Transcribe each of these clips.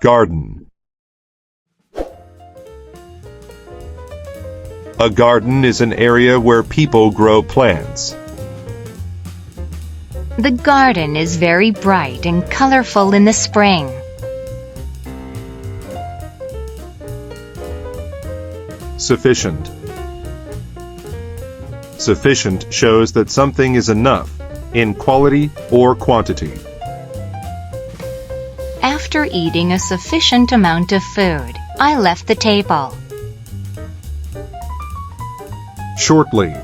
Garden. A garden is an area where people grow plants. The garden is very bright and colorful in the spring. Sufficient. Sufficient shows that something is enough in quality or quantity. After eating a sufficient amount of food, I left the table. Shortly.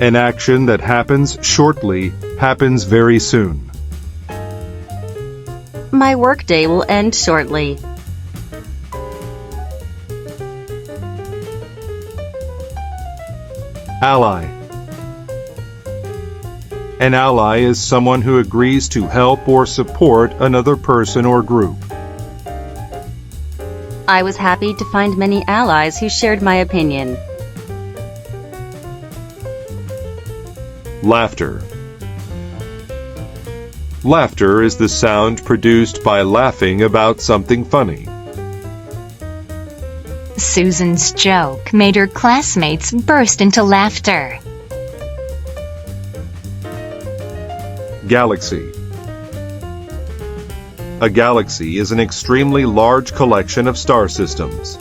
An action that happens shortly happens very soon. My workday will end shortly. Ally. An ally is someone who agrees to help or support another person or group. I was happy to find many allies who shared my opinion. Laughter. Laughter is the sound produced by laughing about something funny. Susan's joke made her classmates burst into laughter. Galaxy. A galaxy is an extremely large collection of star systems.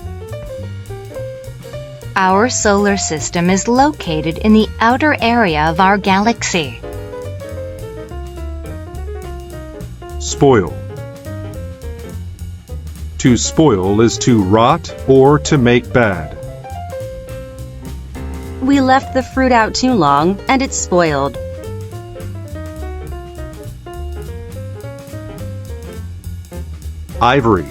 Our solar system is located in the outer area of our galaxy. Spoil. To spoil is to rot or to make bad. We left the fruit out too long, and it spoiled. Ivory.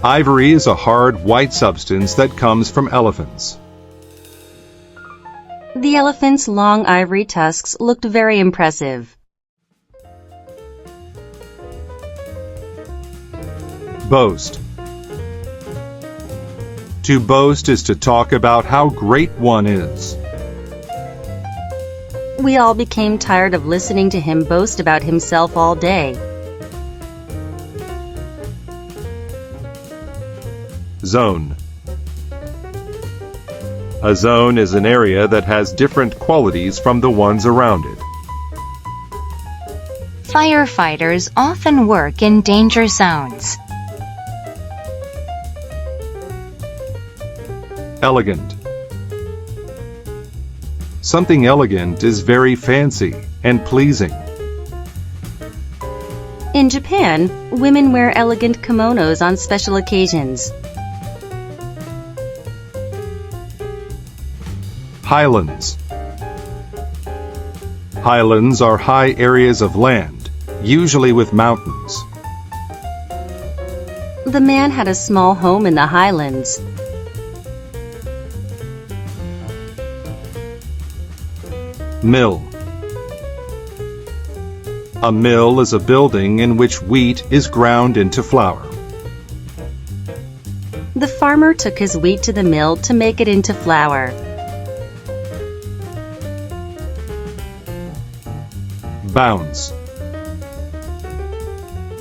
Ivory is a hard white substance that comes from elephants. The elephant's long ivory tusks looked very impressive. Boast. To boast is to talk about how great one is. We all became tired of listening to him boast about himself all day. Zone. A zone is an area that has different qualities from the ones around it. Firefighters often work in danger zones. Elegant. Something elegant is very fancy and pleasing. In Japan, women wear elegant kimonos on special occasions. Highlands. Highlands are high areas of land, usually with mountains. The man had a small home in the highlands. Mill. A mill is a building in which wheat is ground into flour. The farmer took his wheat to the mill to make it into flour. Bounce.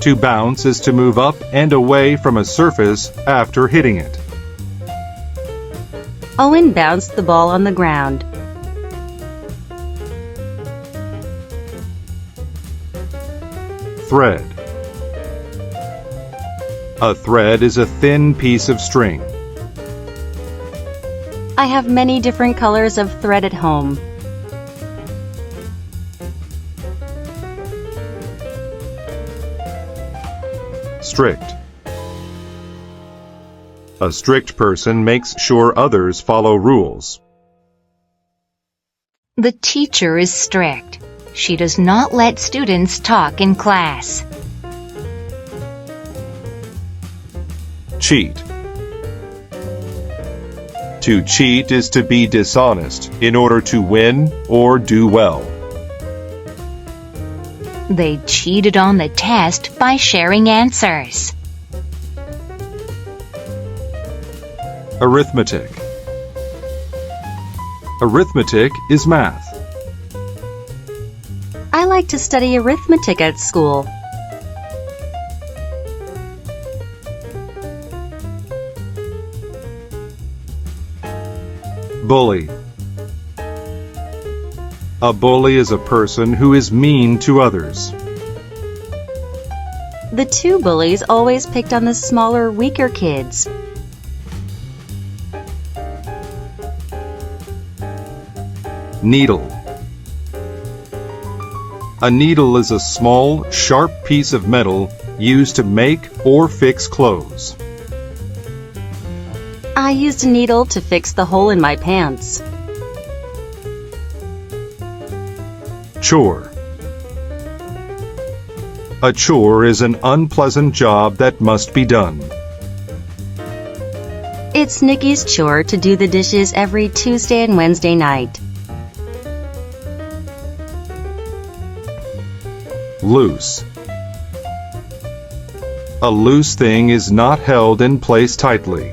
To bounce is to move up and away from a surface after hitting it. Owen bounced the ball on the ground. Thread. A thread is a thin piece of string. I have many different colors of thread at home. Strict. A strict person makes sure others follow rules. The teacher is strict. She does not let students talk in class. Cheat. To cheat is to be dishonest in order to win or do well. They cheated on the test by sharing answers. Arithmetic. Arithmetic is math. I like to study arithmetic at school. Bully. A bully is a person who is mean to others. The two bullies always picked on the smaller, weaker kids. Needle. A needle is a small, sharp piece of metal used to make or fix clothes. I used a needle to fix the hole in my pants. Chore. A chore is an unpleasant job that must be done. It's Nikki's chore to do the dishes every Tuesday and Wednesday night. Loose. A loose thing is not held in place tightly.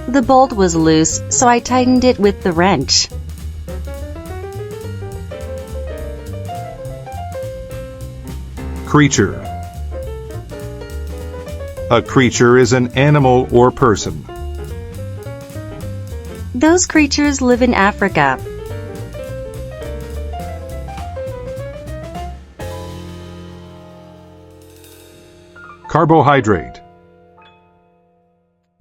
The bolt was loose, so I tightened it with the wrench. Creature. A creature is an animal or person. Those creatures live in Africa. Carbohydrate.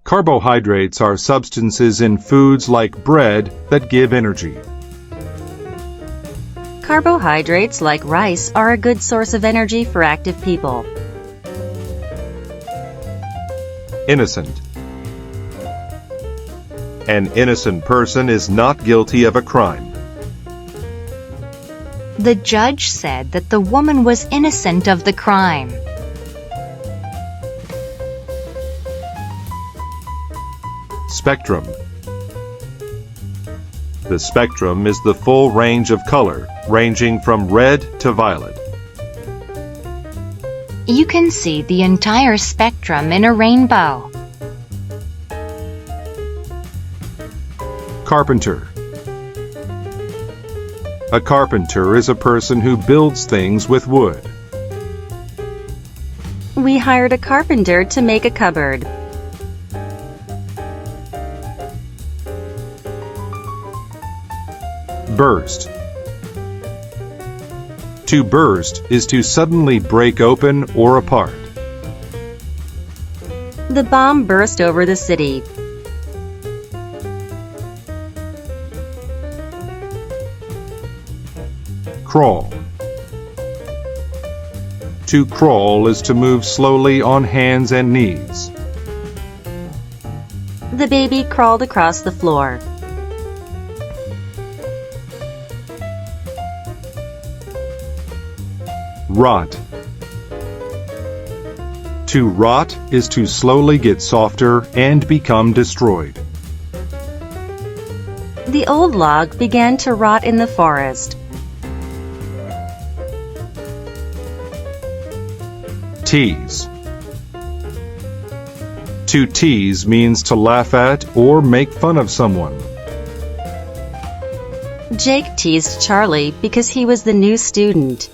Carbohydrates are substances in foods like bread that give energy. Carbohydrates like rice are a good source of energy for active people. Innocent. An innocent person is not guilty of a crime. The judge said that the woman was innocent of the crime. Spectrum. The spectrum is the full range of color, ranging from red to violet. You can see the entire spectrum in a rainbow. Carpenter. A carpenter is a person who builds things with wood. We hired a carpenter to make a cupboard. Burst. To burst is to suddenly break open or apart. The bomb burst over the city. Crawl. To crawl is to move slowly on hands and knees. The baby crawled across the floor. Rot. To rot is to slowly get softer and become destroyed. The old log began to rot in the forest. Tease. To tease means to laugh at or make fun of someone. Jake teased Charlie because he was the new student.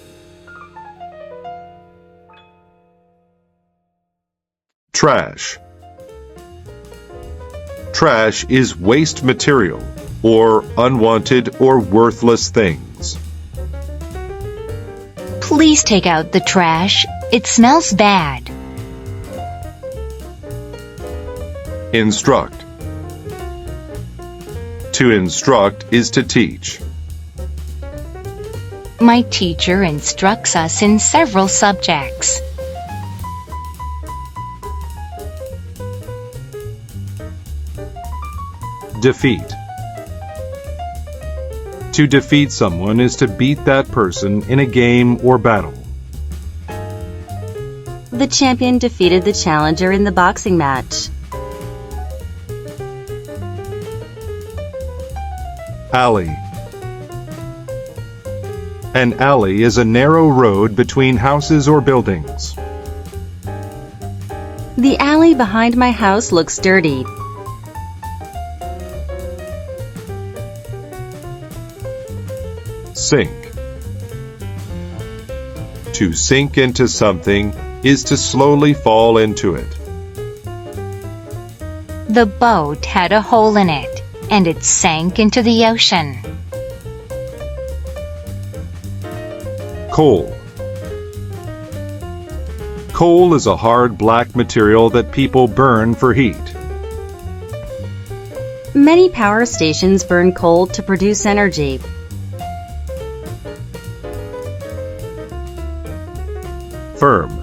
Trash. Trash is waste material or unwanted or worthless things. Please take out the trash. It smells bad. Instruct. To instruct is to teach. My teacher instructs us in several subjects. Defeat. To defeat someone is to beat that person in a game or battle. The champion defeated the challenger in the boxing match. Alley. An alley is a narrow road between houses or buildings. The alley behind my house looks dirty. Sink. To sink into something is to slowly fall into it. The boat had a hole in it. and it sank into the ocean. Coal. Coal is a hard black material that people burn for heat. Many power stations burn coal to produce energy. Firm.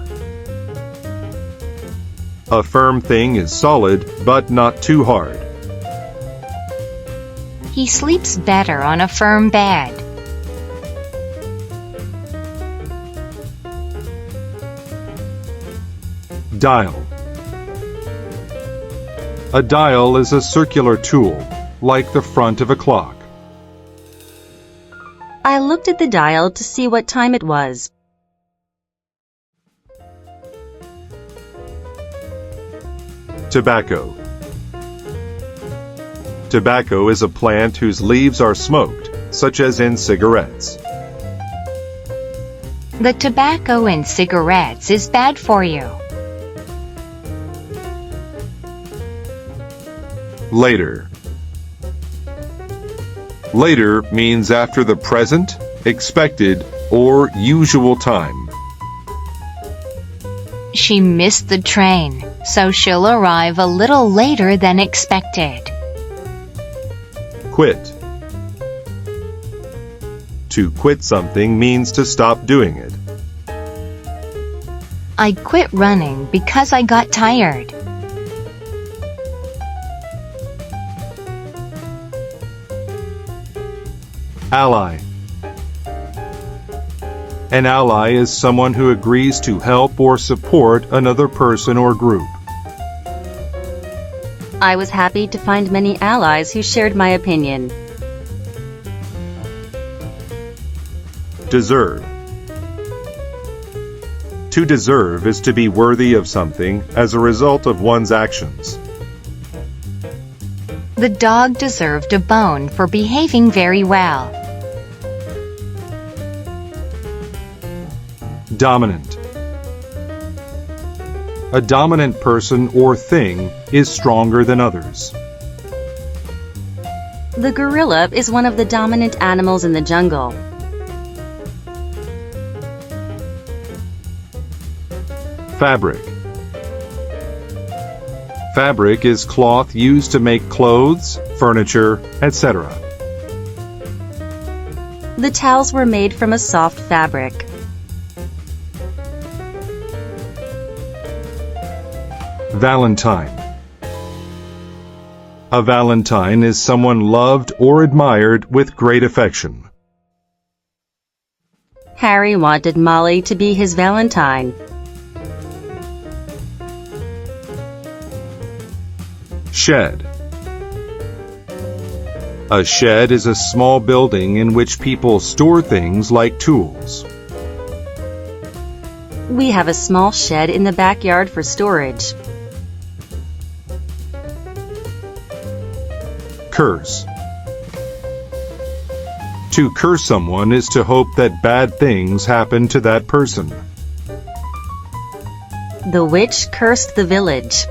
A firm thing is solid, but not too hard. He sleeps better on a firm bed. Dial. A dial is a circular tool, like the front of a clock. I looked at the dial to see what time it was. Tobacco. Tobacco is a plant whose leaves are smoked, such as in cigarettes. The tobacco in cigarettes is bad for you. Later. Later means after the present, expected, or usual time. She missed the train, so she'll arrive a little later than expected. Quit. To quit something means to stop doing it. I quit running because I got tired. Ally. An ally is someone who agrees to help or support another person or group. I was happy to find many allies who shared my opinion. Deserve. To deserve is to be worthy of something as a result of one's actions. The dog deserved a bone for behaving very well. Dominant. A dominant person or thing is stronger than others. The gorilla is one of the dominant animals in the jungle. Fabric. Fabric is cloth used to make clothes, furniture, etc. The towels were made from a soft fabric. Valentine. A valentine is someone loved or admired with great affection. Harry wanted Molly to be his valentine. Shed. A shed is a small building in which people store things like tools. We have a small shed in the backyard for storage. Curse. To curse someone is to hope that bad things happen to that person. The witch cursed the village.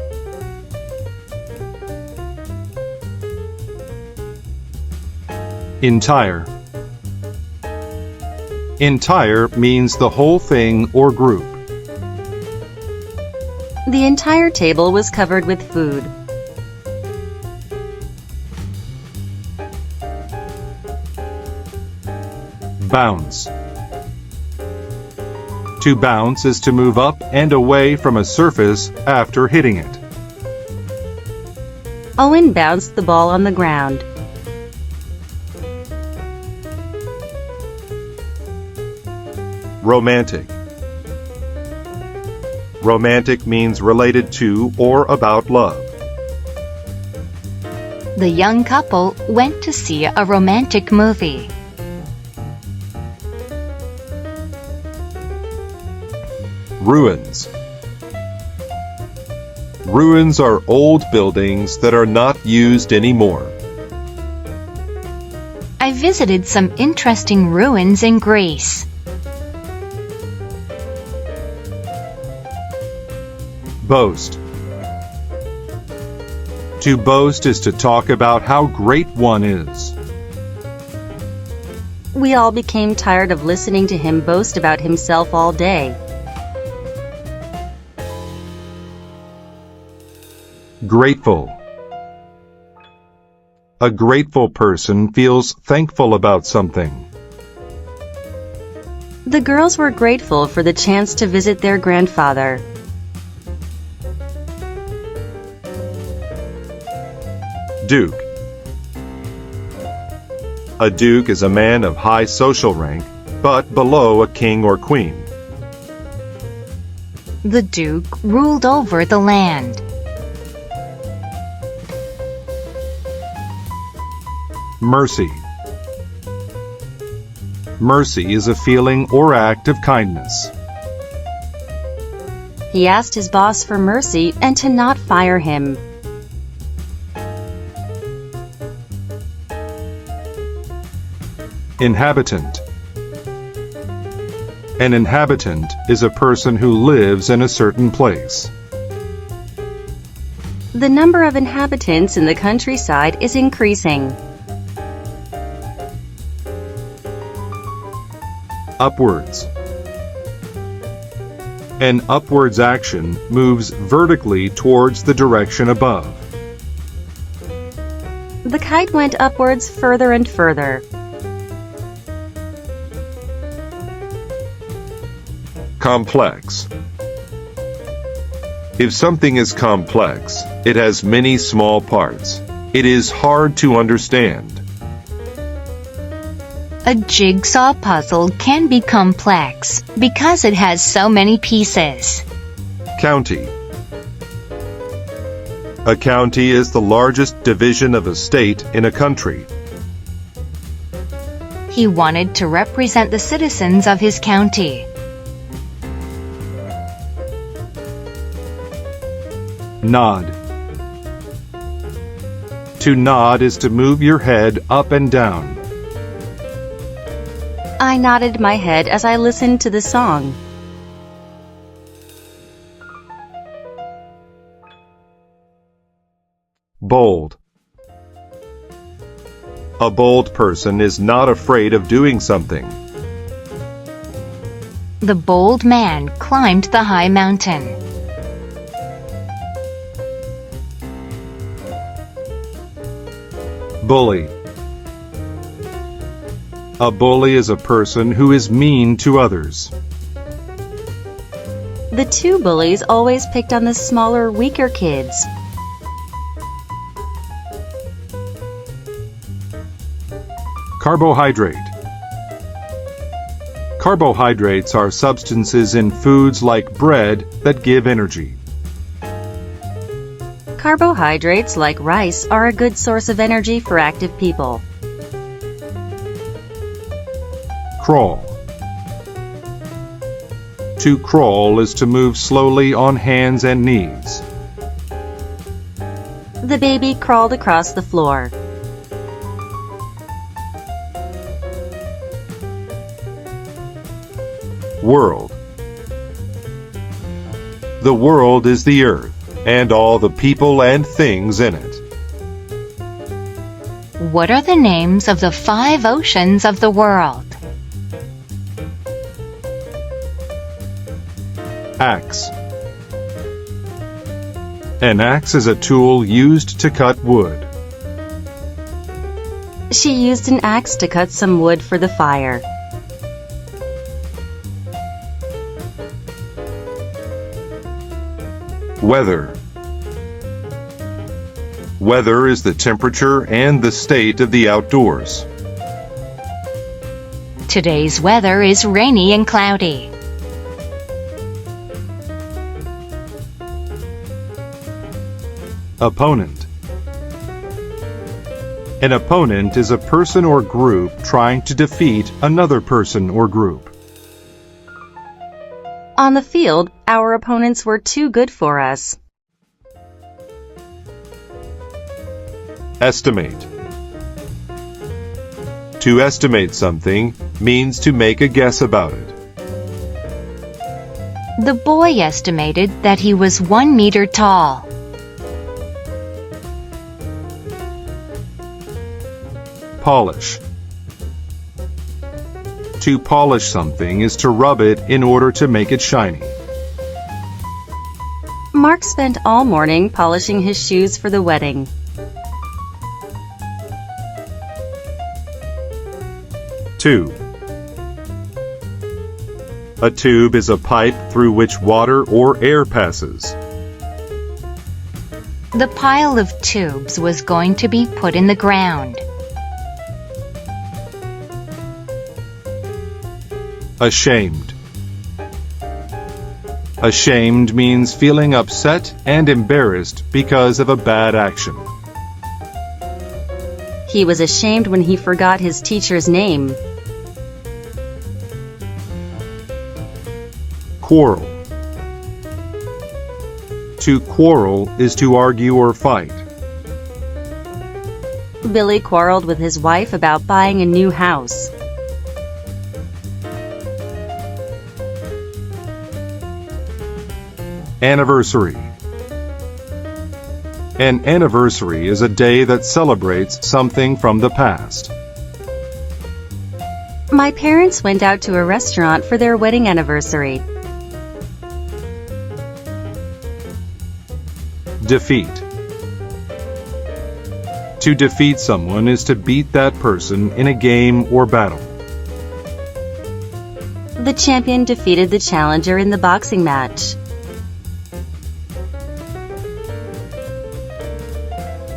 Entire. Entire means the whole thing or group. The entire table was covered with food. Bounce. To bounce is to move up and away from a surface after hitting it. Owen bounced the ball on the ground. Romantic. Romantic means related to or about love. The young couple went to see a romantic movie. Ruins. Ruins are old buildings that are not used anymore. I visited some interesting ruins in Greece. Boast. To boast is to talk about how great one is. We all became tired of listening to him boast about himself all day. Grateful. A grateful person feels thankful about something. The girls were grateful for the chance to visit their grandfather. Duke. A duke is a man of high social rank, but below a king or queen. The Duke ruled over the land. Mercy. Mercy is a feeling or act of kindness. He asked his boss for mercy and to not fire him. Inhabitant. An inhabitant is a person who lives in a certain place. The number of inhabitants in the countryside is increasing. Upwards. An upwards action moves vertically towards the direction above. The kite went upwards further and further. Complex. If something is complex, it has many small parts. It is hard to understand. A jigsaw puzzle can be complex because it has so many pieces. County. A county is the largest division of a state in a country. He wanted to represent the citizens of his county. Nod. To nod is to move your head up and down. I nodded my head as I listened to the song. Bold. A bold person is not afraid of doing something. The bold man climbed the high mountain. Bully. A bully is a person who is mean to others. The two bullies always picked on the smaller, weaker kids. Carbohydrate. Carbohydrates are substances in foods like bread that give energy. Carbohydrates like rice are a good source of energy for active people. Crawl. To crawl is to move slowly on hands and knees. The baby crawled across the floor. World. The world is the earth, and all the people and things in it. What are the names of the 5 oceans of the world? Axe. An axe is a tool used to cut wood. She used an axe to cut some wood for the fire. Weather. Weather is the temperature and the state of the outdoors. Today's weather is rainy and cloudy. Opponent. An opponent is a person or group trying to defeat another person or group. On the field, our opponents were too good for us. Estimate. To estimate something means to make a guess about it. The boy estimated that he was 1 meter tall. Polish. To polish something is to rub it in order to make it shiny. Mark spent all morning polishing his shoes for the wedding. 2. A tube is a pipe through which water or air passes. The pile of tubes was going to be put in the ground. Ashamed. Ashamed means feeling upset and embarrassed because of a bad action. He was ashamed when he forgot his teacher's name. Quarrel. To quarrel is to argue or fight. Billy quarreled with his wife about buying a new house. Anniversary. An anniversary is a day that celebrates something from the past. My parents went out to a restaurant for their wedding anniversary. Defeat. To defeat someone is to beat that person in a game or battle. The champion defeated the challenger in the boxing match.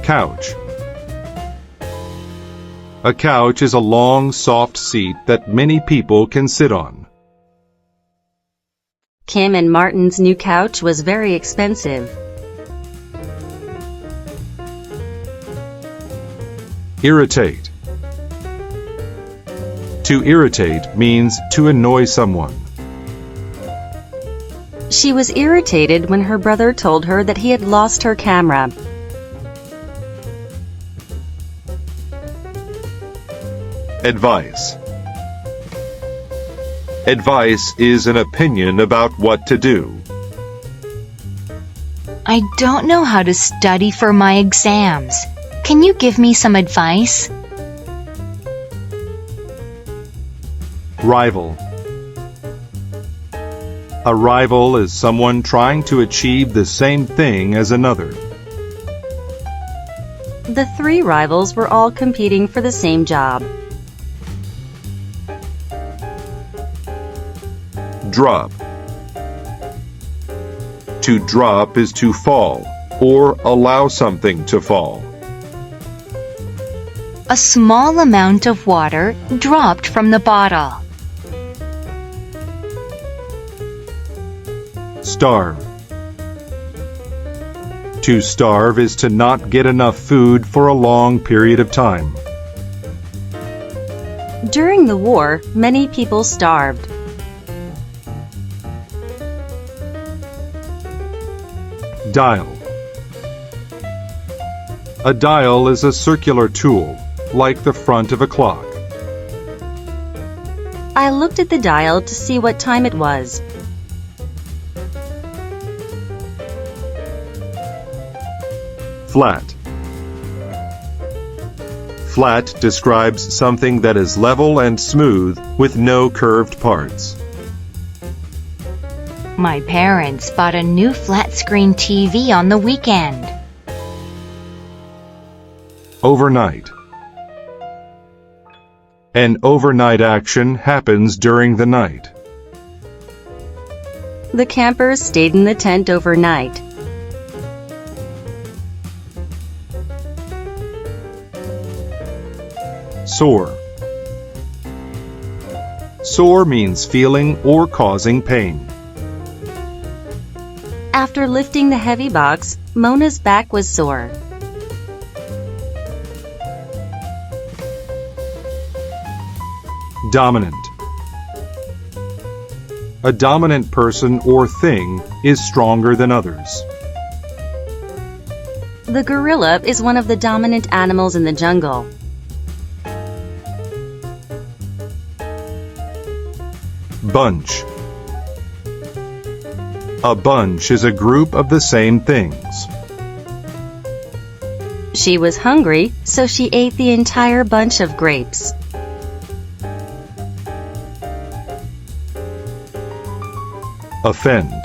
Couch. A couch is a long, soft seat that many people can sit on. Kim and Martin's new couch was very expensive. Irritate. To irritate means to annoy someone. She was irritated when her brother told her that he had lost her camera. Advice. Advice is an opinion about what to do. I don't know how to study for my exams. Can you give me some advice? Rival. A rival is someone trying to achieve the same thing as another. The three rivals were all competing for the same job. Drop. To drop is to fall, or allow something to fall. A small amount of water dropped from the bottle. Starve. To starve is to not get enough food for a long period of time. During the war, many people starved. Dial. A dial is a circular tool, like the front of a clock. I looked at the dial to see what time it was. Flat. Flat describes something that is level and smooth with no curved parts. My parents bought a new flat-screen TV on the weekend. Overnight. An overnight action happens during the night. The campers stayed in the tent overnight. Sore. Sore means feeling or causing pain. After lifting the heavy box, Mona's back was sore. Dominant. A dominant person or thing is stronger than others. The gorilla is one of the dominant animals in the jungle. Bunch. A bunch is a group of the same things. She was hungry, so she ate the entire bunch of grapes. Offend.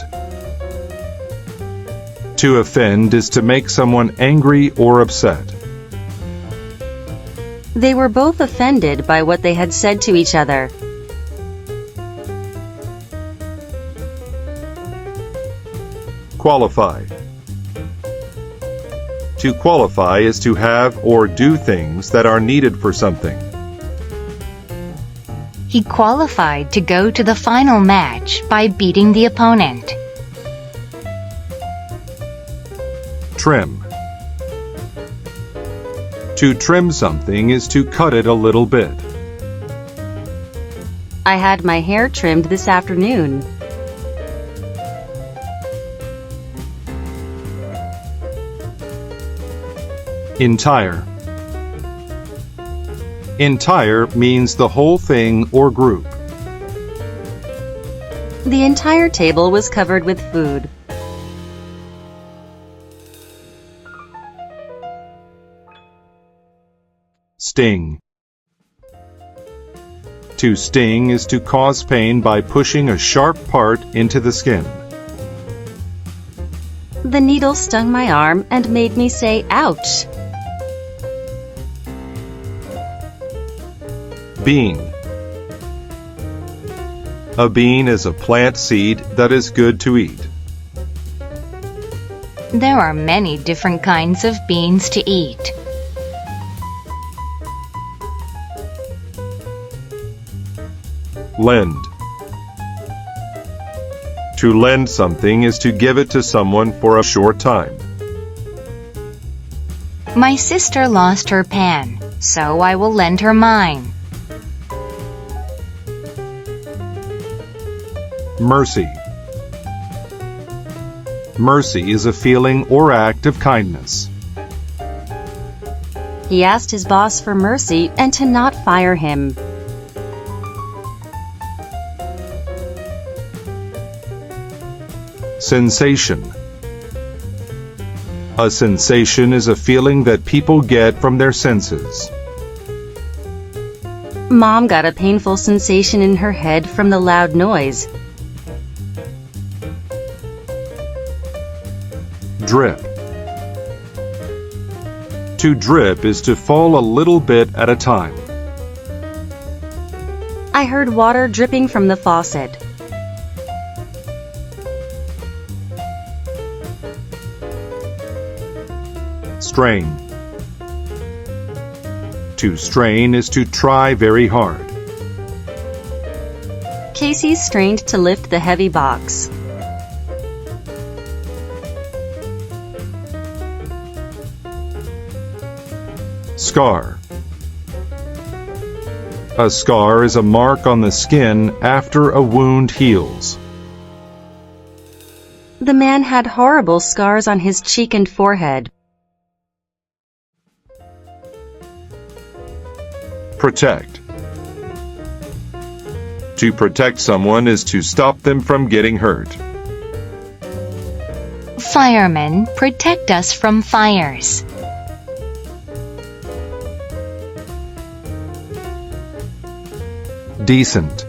To offend is to make someone angry or upset. They were both offended by what they had said to each other. Qualify. To qualify is to have or do things that are needed for something. He qualified to go to the final match by beating the opponent. Trim. To trim something is to cut it a little bit. I had my hair trimmed this afternoon. Entire. Entire means the whole thing or group. The entire table was covered with food. Sting. To sting is to cause pain by pushing a sharp part into the skin. The needle stung my arm and made me say, "Ouch!" Bean. A bean is a plant seed that is good to eat. There are many different kinds of beans to eat. Lend. To lend something is to give it to someone for a short time. My sister lost her pen, so I will lend her mine. Mercy. Mercy is a feeling or act of kindness. He asked his boss for mercy and to not fire him. Sensation. A sensation is a feeling that people get from their senses. Mom got a painful sensation in her head from the loud noise. Drip. To drip is to fall a little bit at a time. I heard water dripping from the faucet. Strain. To strain is to try very hard. Casey strained to lift the heavy box. Scar. A scar is a mark on the skin after a wound heals. The man had horrible scars on his cheek and forehead. Protect. To protect someone is to stop them from getting hurt. Firemen protect us from fires. Decent.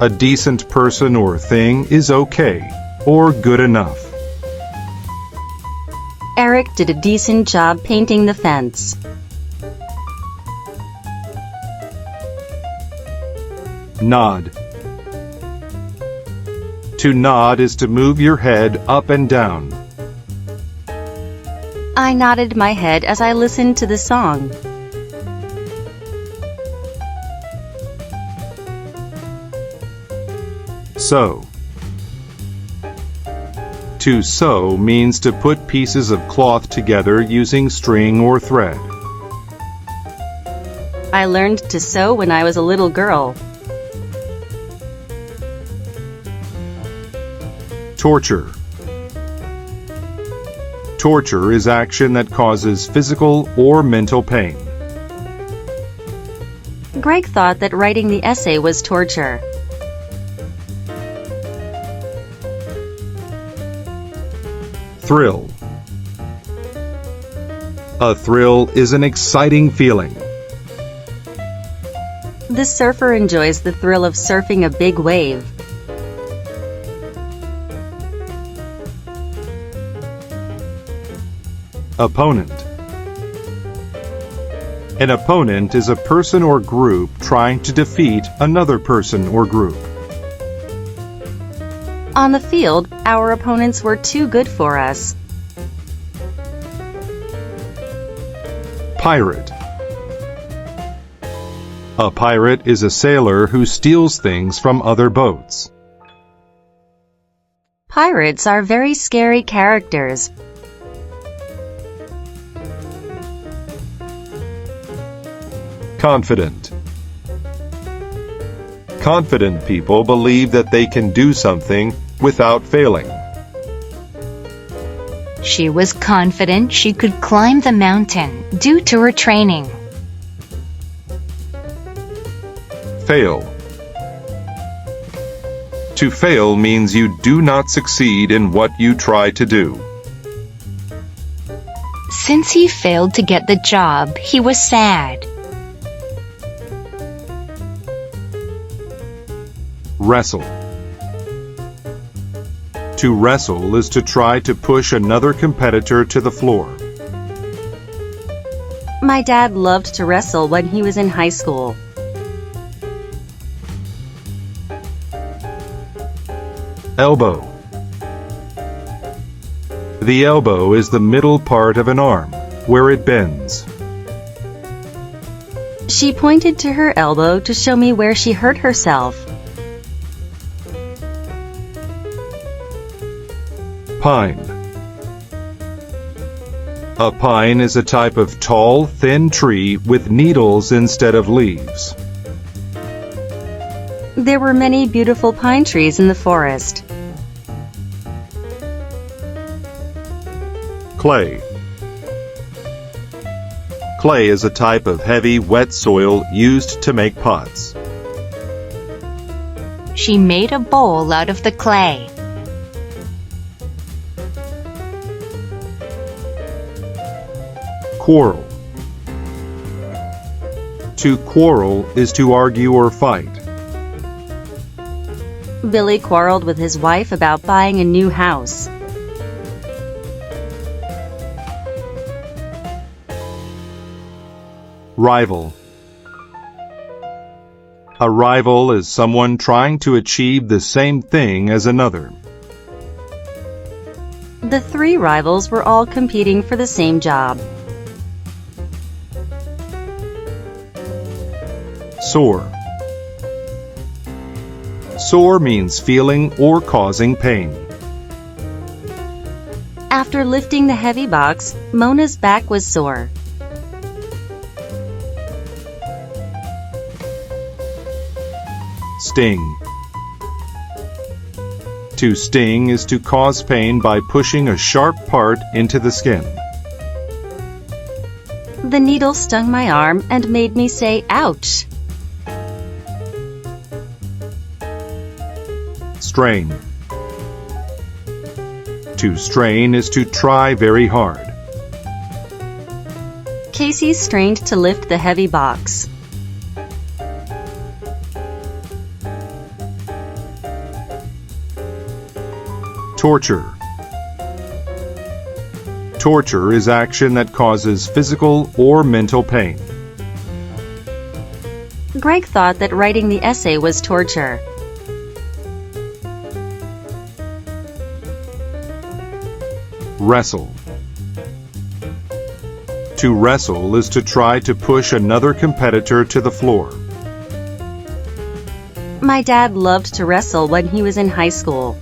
A decent person or thing is okay or good enough. Eric did a decent job painting the fence. Nod. To nod is to move your head up and down. I nodded my head as I listened to the song. Sew. To sew means to put pieces of cloth together using string or thread. I learned to sew when I was a little girl. Torture. Torture is action that causes physical or mental pain. Greg thought that writing the essay was torture. Thrill. A thrill is an exciting feeling. The surfer enjoys the thrill of surfing a big wave. Opponent. An opponent is a person or group trying to defeat another person or group. On the field, our opponents were too good for us. Pirate. A pirate is a sailor who steals things from other boats. Pirates are very scary characters. Confident. Confident people believe that they can do something without failing. She was confident she could climb the mountain due to her training. Fail. To fail means you do not succeed in what you try to do. Since he failed to get the job, he was sad. Wrestle. To wrestle is to try to push another competitor to the floor. My dad loved to wrestle when he was in high school. Elbow. The elbow is the middle part of an arm, where it bends. She pointed to her elbow to show me where she hurt herself. Pine. A pine is a type of tall, thin tree with needles instead of leaves. There were many beautiful pine trees in the forest. Clay. Clay is a type of heavy, wet soil used to make pots. She made a bowl out of the clay. Quarrel. To quarrel is to argue or fight. Billy quarreled with his wife about buying a new house. Rival. A rival is someone trying to achieve the same thing as another. The three rivals were all competing for the same job. Sore. Sore means feeling or causing pain. After lifting the heavy box, Mona's back was sore. Sting. To sting is to cause pain by pushing a sharp part into the skin. The needle stung my arm and made me say, "Ouch!" Strain. To strain is to try very hard. Casey strained to lift the heavy box. Torture. Torture is action that causes physical or mental pain. Greg thought that writing the essay was torture. Wrestle. To wrestle is to try to push another competitor to the floor. My dad loved to wrestle when he was in high school.